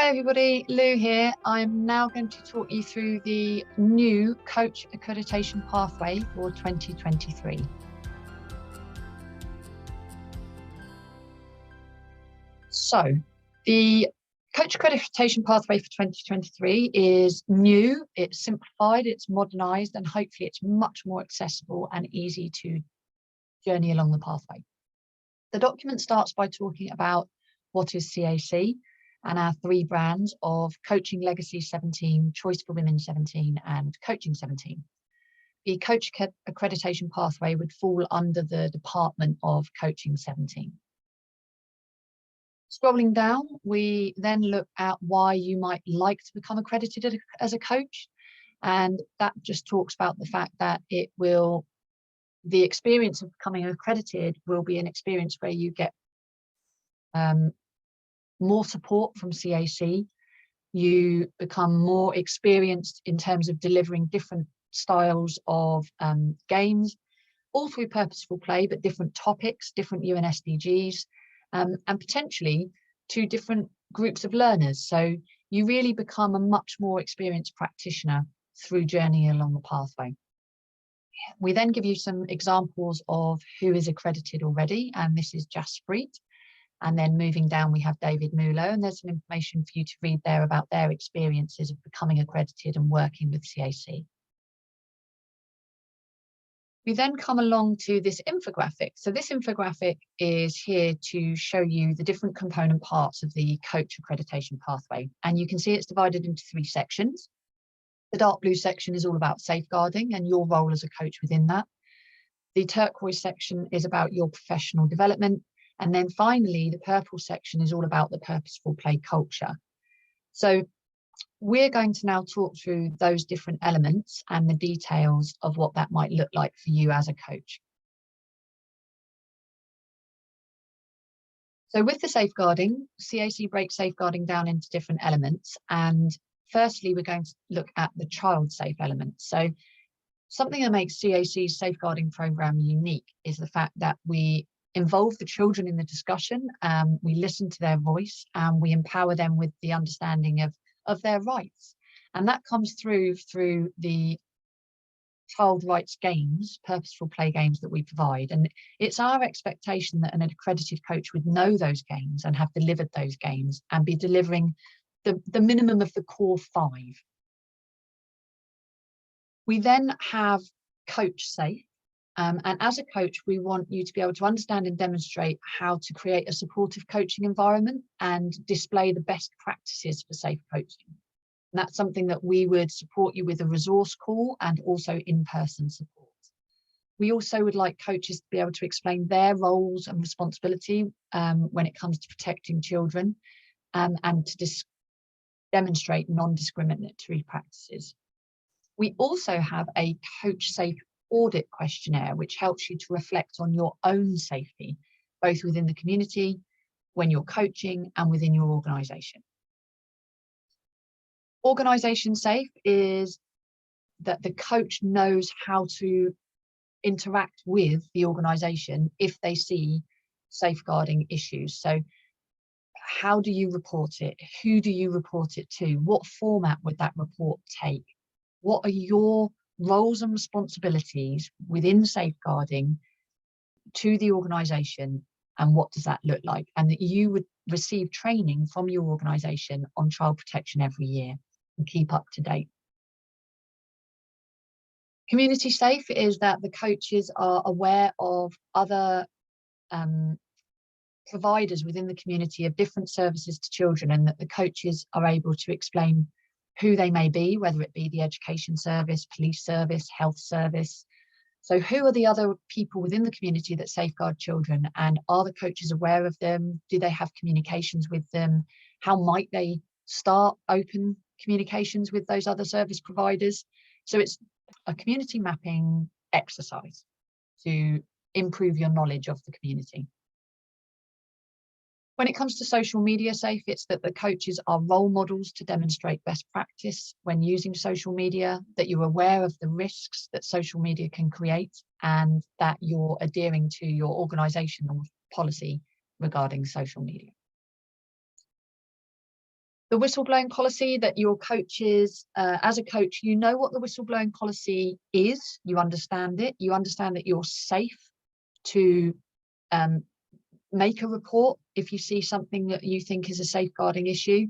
Hi everybody, Lou here. I'm now going to talk you through the new coach accreditation pathway for 2023. So the coach accreditation pathway for 2023 is new, it's simplified, it's modernized, and hopefully it's much more accessible and easy to journey along the pathway. The document starts by talking about what is CAC and our three brands of Coaching Legacy 17, Choice for Women 17, and Coaching 17. The coach accreditation pathway would fall under the Department of Coaching 17. Scrolling down, we then look at why you might like to become accredited as a coach. And that just talks about the fact that the experience of becoming accredited will be an experience where you get more support from CAC, you become more experienced in terms of delivering different styles of games, all through purposeful play, but different topics, different UN SDGs, and potentially to different groups of learners. So you really become a much more experienced practitioner through journeying along the pathway. We then give you some examples of who is accredited already, and this is Jaspreet. And then moving down, we have David Mulo, and there's some information for you to read there about their experiences of becoming accredited and working with CAC. We then come along to this infographic. So this infographic is here to show you the different component parts of the coach accreditation pathway. And you can see it's divided into three sections. The dark blue section is all about safeguarding and your role as a coach within that. The turquoise section is about your professional development. And then finally, the purple section is all about the purposeful play culture. So we're going to now talk through those different elements and the details of what that might look like for you as a coach. So with the safeguarding, CAC breaks safeguarding down into different elements. And firstly, we're going to look at the child safe element. So something that makes CAC's safeguarding program unique is the fact that we involve the children in the discussion, we listen to their voice, and we empower them with the understanding of their rights. And that comes through the child rights games, purposeful play games that we provide. And it's our expectation that an accredited coach would know those games and have delivered those games and be delivering the minimum of the core 5. We then have coach safe. And as a coach, we want you to be able to understand and demonstrate how to create a supportive coaching environment and display the best practices for safe coaching. And that's something that we would support you with a resource call and also in-person support. We also would like coaches to be able to explain their roles and responsibility when it comes to protecting children and to demonstrate non-discriminatory practices. We also have a coach safe audit questionnaire, which helps you to reflect on your own safety, both within the community, when you're coaching, and within your organisation. Organisation safe is that the coach knows how to interact with the organisation if they see safeguarding issues. So how do you report it? Who do you report it to? What format would that report take? What are your roles and responsibilities within safeguarding to the organisation, and what does that look like? And that you would receive training from your organisation on child protection every year and keep up to date. Community safe is that the coaches are aware of other providers within the community of different services to children, and that the coaches are able to explain who they may be, whether it be the education service, police service, health service. So who are the other people within the community that safeguard children, and are the coaches aware of them? Do they have communications with them? How might they start open communications with those other service providers? So it's a community mapping exercise to improve your knowledge of the community. When it comes to social media safe, it's that the coaches are role models to demonstrate best practice when using social media, that you're aware of the risks that social media can create, and that you're adhering to your organisational policy regarding social media. The whistleblowing policy that your coaches, as a coach, you know what the whistleblowing policy is, you understand it, you understand that you're safe to make a report if you see something that you think is a safeguarding issue,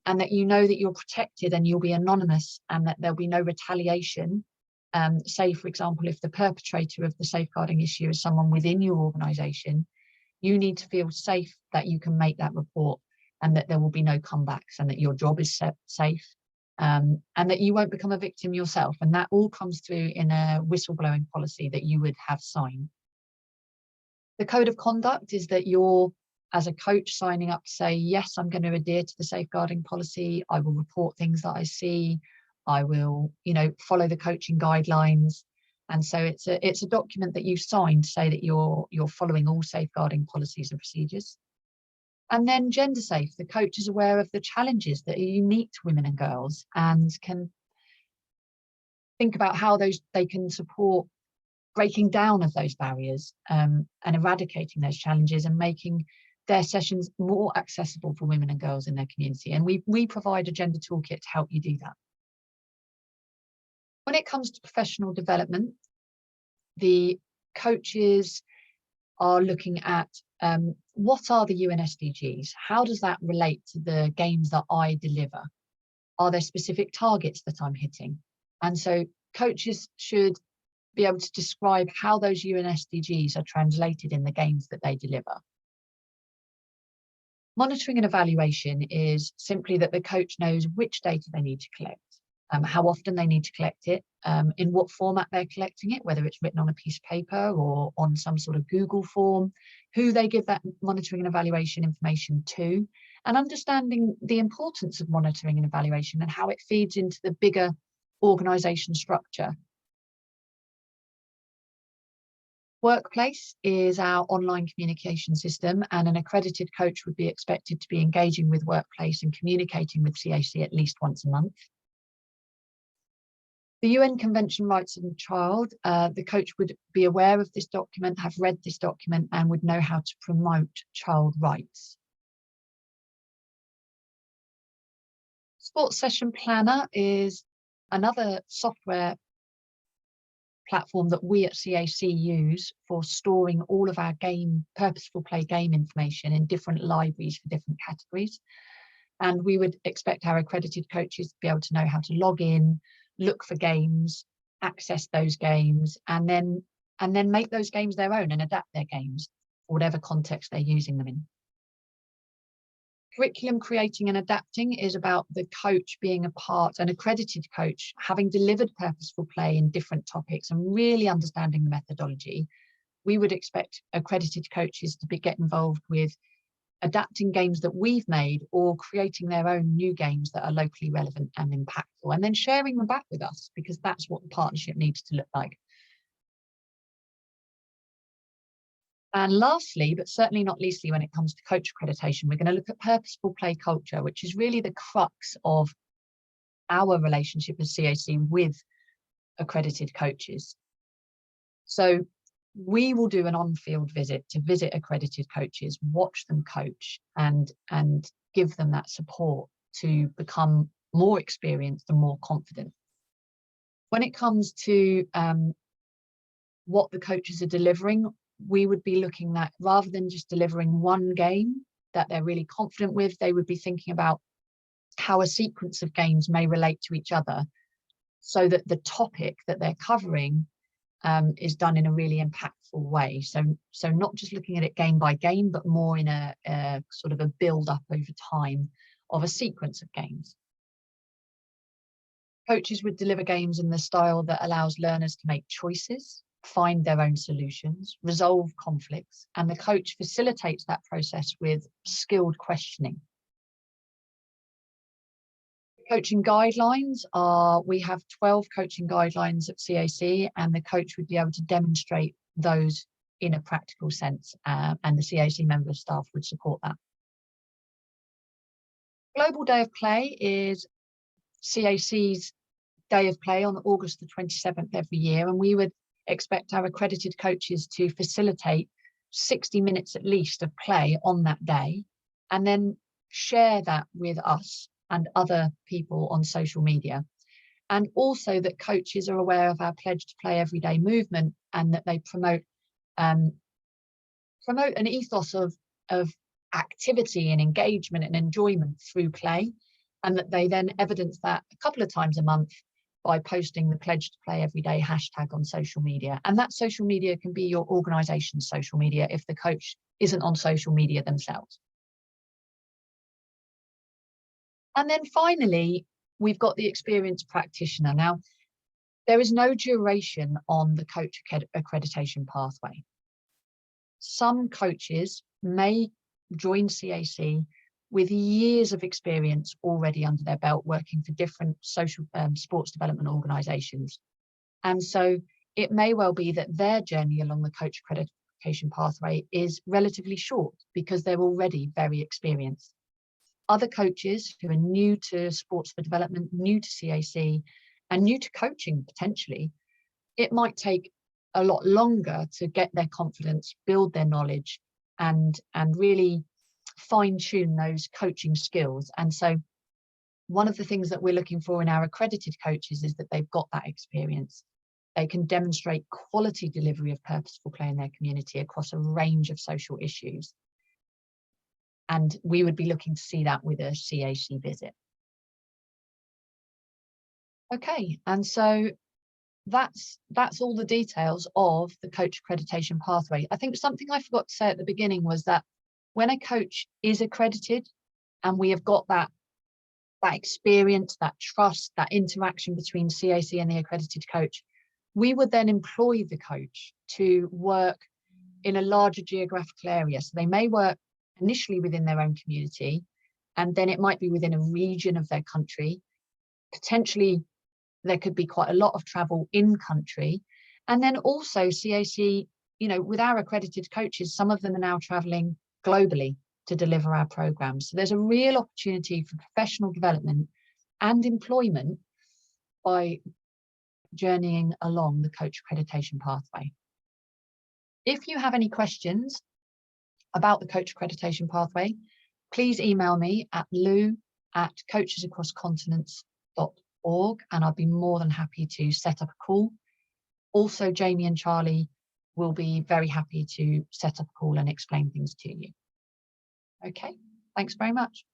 and that you know that you're protected and you'll be anonymous and that there'll be no retaliation. Say, for example, if the perpetrator of the safeguarding issue is someone within your organisation, you need to feel safe that you can make that report and that there will be no comebacks and that your job is safe, and that you won't become a victim yourself. And that all comes through in a whistleblowing policy that you would have signed. The code of conduct is that you're, as a coach, signing up to say, yes, I'm going to adhere to the safeguarding policy. I will report things that I see. I will, follow the coaching guidelines. And so it's a document that you sign to say that you're following all safeguarding policies and procedures. And then gender safe. The coach is aware of the challenges that are unique to women and girls and can think about how they can support breaking down of those barriers, and eradicating those challenges and making their sessions more accessible for women and girls in their community. And we provide a gender toolkit to help you do that. When it comes to professional development, the coaches are looking at what are the UN SDGs? How does that relate to the games that I deliver? Are there specific targets that I'm hitting? And so coaches should be able to describe how those UN SDGs are translated in the games that they deliver. Monitoring and evaluation is simply that the coach knows which data they need to collect, how often they need to collect it, in what format they're collecting it, whether it's written on a piece of paper or on some sort of Google form, who they give that monitoring and evaluation information to, and understanding the importance of monitoring and evaluation and how it feeds into the bigger organisation structure. Workplace is our online communication system, and an accredited coach would be expected to be engaging with Workplace and communicating with CAC at least once a month. The UN Convention Rights of the Child, the coach would be aware of this document, have read this document, and would know how to promote child rights. Sports Session Planner is another software platform that we at CAC use for storing all of our purposeful play game information in different libraries for different categories. And we would expect our accredited coaches to be able to know how to log in, look for games, access those games, and then make those games their own and adapt their games for whatever context they're using them in. Curriculum creating and adapting is about the coach being an accredited coach, having delivered purposeful play in different topics and really understanding the methodology. We would expect accredited coaches to get involved with adapting games that we've made or creating their own new games that are locally relevant and impactful, and then sharing them back with us, because that's what the partnership needs to look like. And lastly, but certainly not leastly, when it comes to coach accreditation, we're going to look at purposeful play culture, which is really the crux of our relationship as CAC with accredited coaches. So we will do an on-field visit to visit accredited coaches, watch them coach, and give them that support to become more experienced and more confident. When it comes to what the coaches are delivering, we would be looking at, rather than just delivering one game that they're really confident with, they would be thinking about how a sequence of games may relate to each other, so that the topic that they're covering is done in a really impactful way. So not just looking at it game by game, but more in a sort of a build up over time of a sequence of games. Coaches would deliver games in the style that allows learners to make choices, find their own solutions, resolve conflicts, and the coach facilitates that process with skilled questioning. Coaching guidelines we have 12 coaching guidelines at CAC, and the coach would be able to demonstrate those in a practical sense, and the CAC member of staff would support that. Global Day of Play is CAC's Day of Play on August the 27th every year, and we would expect our accredited coaches to facilitate 60 minutes at least of play on that day, and then share that with us and other people on social media. And also that coaches are aware of our Pledge to Play Everyday movement, and that they promote an ethos of activity and engagement and enjoyment through play, and that they then evidence that a couple of times a month by posting the Pledge to Play Everyday hashtag on social media. And that social media can be your organization's social media if the coach isn't on social media themselves. And then finally, we've got the experienced practitioner. Now, there is no duration on the coach accreditation pathway. Some coaches may join CAC with years of experience already under their belt working for different social sports development organisations. And so it may well be that their journey along the coach accreditation pathway is relatively short because they're already very experienced. Other coaches who are new to sports for development, new to CAC, and new to coaching potentially, it might take a lot longer to get their confidence, build their knowledge, and really fine-tune those coaching skills. And so one of the things that we're looking for in our accredited coaches is that they've got that experience. They can demonstrate quality delivery of purposeful play in their community across a range of social issues. And we would be looking to see that with a CAC visit. Okay, and so that's all the details of the coach accreditation pathway. I think something I forgot to say at the beginning was that when a coach is accredited and we have got that experience, that trust, that interaction between CAC and the accredited coach, we would then employ the coach to work in a larger geographical area. So they may work initially within their own community, and then it might be within a region of their country. Potentially, there could be quite a lot of travel in country. And then also CAC, with our accredited coaches, some of them are now traveling globally to deliver our programs. So there's a real opportunity for professional development and employment by journeying along the coach accreditation pathway. If you have any questions about the coach accreditation pathway, please email me at lou@coachesacrosscontinents.org, and I'll be more than happy to set up a call. Also, Jamie and Charlie will be very happy to set up a call and explain things to you. Okay, thanks very much.